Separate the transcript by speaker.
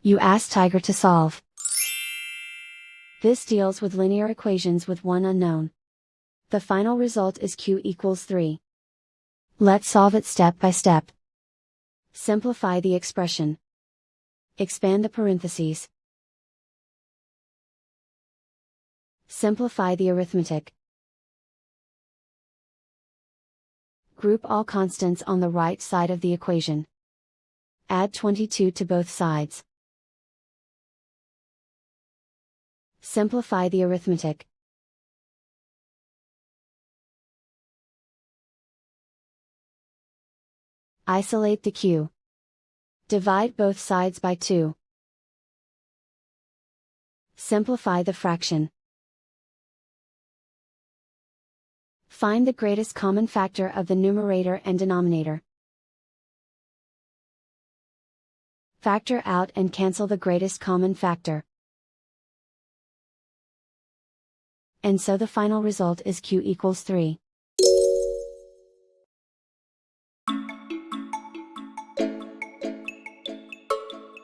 Speaker 1: You ask Tiger to solve. This deals with linear equations with one unknown. The final result is q equals 3. Let's solve it step by step. Simplify the expression. Expand the parentheses. Simplify the arithmetic. Group all constants on the right side of the equation. Add 22 to both sides. Simplify the arithmetic. Isolate the q. Divide both sides by 2. Simplify the fraction. Find the greatest common factor of the numerator and denominator. Factor out and cancel the greatest common factor. And so the final result is q equals 3.